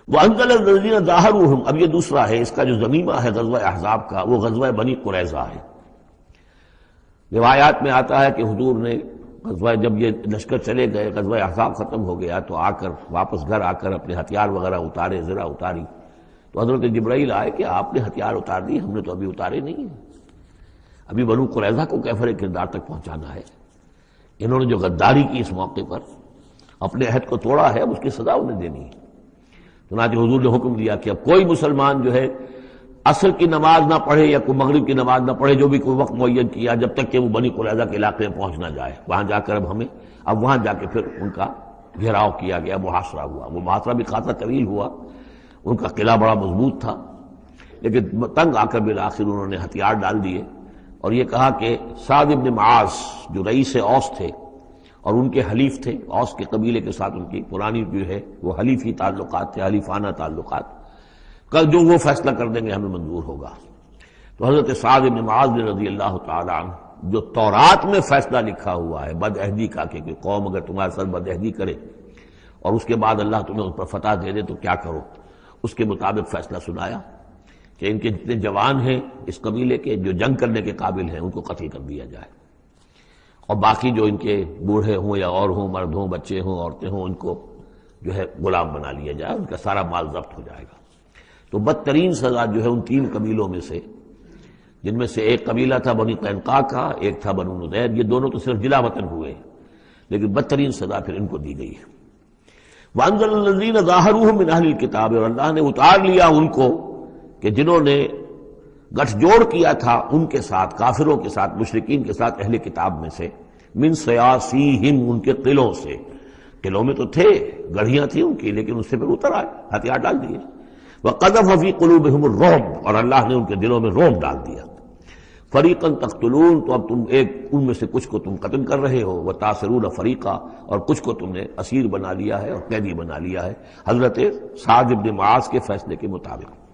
وَأَنزَلَ الَّذِينَ ظَاهَرُوهُمْ، اب یہ دوسرا ہے، اس کا جو ضمیمہ ہے غزوہ احزاب کا، وہ غزوہ بنی قریظہ ہے۔ روایات میں آتا ہے کہ حضور نے غزوہ، جب یہ لشکر چلے گئے، غزوہ احزاب ختم ہو گیا، تو آ کر واپس گھر آ کر اپنے ہتھیار وغیرہ اتارے، ذرا اتاری، تو حضرت جبرائیل آئے کہ آپ نے ہتھیار اتار دی، ہم نے تو ابھی اتارے نہیں ہیں، ابھی بنو قریظہ کو کیفر کردار تک پہنچانا ہے۔ انہوں نے جو غداری کی اس موقع پر، اپنے عہد کو توڑا ہے، اس کی سزا انہیں دینی ہے۔ چنانچہ حضور نے حکم دیا کہ اب کوئی مسلمان جو ہے عصر کی نماز نہ پڑھے یا کوئی مغرب کی نماز نہ پڑھے، جو بھی کوئی وقت معین کیا، جب تک کہ وہ بنی قریظہ کے علاقے میں پہنچ نہ جائے۔ وہاں جا کر اب وہاں جا کے پھر ان کا گھیراؤ کیا گیا، محاصرہ ہوا۔ وہ محاصرہ بھی خاصا طویل ہوا، ان کا قلعہ بڑا مضبوط تھا، لیکن تنگ آ کر بالآخر انہوں نے ہتھیار ڈال دیے، اور یہ کہا کہ سعد بن معاذ جو رئیس اوس تھے اور ان کے حلیف تھے، اوس کے قبیلے کے ساتھ ان کی پرانی جو ہے وہ حلیفی تعلقات تھے، حلیفانہ تعلقات، کل جو وہ فیصلہ کر دیں گے ہمیں منظور ہوگا۔ تو حضرت سعد بن معاذ رضی اللہ تعالی عنہ، جو تورات میں فیصلہ لکھا ہوا ہے بد عہدی کا، کہ قوم اگر تمہارے ساتھ بد عہدی کرے اور اس کے بعد اللہ تمہیں اس پر فتح دے دے تو کیا کرو، اس کے مطابق فیصلہ سنایا کہ ان کے جتنے جوان ہیں اس قبیلے کے، جو جنگ کرنے کے قابل ہیں، ان کو قتل کر دیا جائے، اور باقی جو ان کے بوڑھے ہوں یا اور ہوں، مرد ہوں، بچے ہوں، عورتیں ہوں، ان کو جو ہے غلام بنا لیا جائے، ان کا سارا مال ضبط ہو جائے گا۔ تو بدترین سزا جو ہے ان تین قبیلوں میں سے، جن میں سے ایک قبیلہ تھا بنی قینقاع کا، ایک تھا بنو نضیر، یہ دونوں تو صرف جلا وطن ہوئے، لیکن بدترین سزا پھر ان کو دی گئی ہے۔ وَأَنزَلَ الَّذِينَ ظَاهَرُوهُم مِّنْ أَهْلِ الْكِتَابِ، اور اللہ نے اتار لیا ان کو کہ جنہوں نے گٹھ جوڑ کیا تھا ان کے ساتھ، کافروں کے ساتھ، مشرکین کے ساتھ، اہل کتاب میں سے، من سیاسیہم، ان کے قلعوں سے، قلعوں میں تو تھے، گڑھیاں تھیں ان کی، لیکن اس سے پھر اتر آئے، ہتھیار ڈال دیے۔ وَقَذَفَ فِي قُلُوبِهِمُ الرُّعْبَ، اور اللہ نے ان کے دلوں میں رعب ڈال دیا۔ فَرِيقًا تَقْتُلُونَ، تو اب تم ایک ان میں سے کچھ کو تم قتل کر رہے ہو، وَتَأْسِرُونَ فَرِيقًا، اور کچھ کو تم نے اسیر بنا لیا ہے اور قیدی بنا لیا ہے، حضرت سعد بن معاذ کے فیصلے کے مطابق۔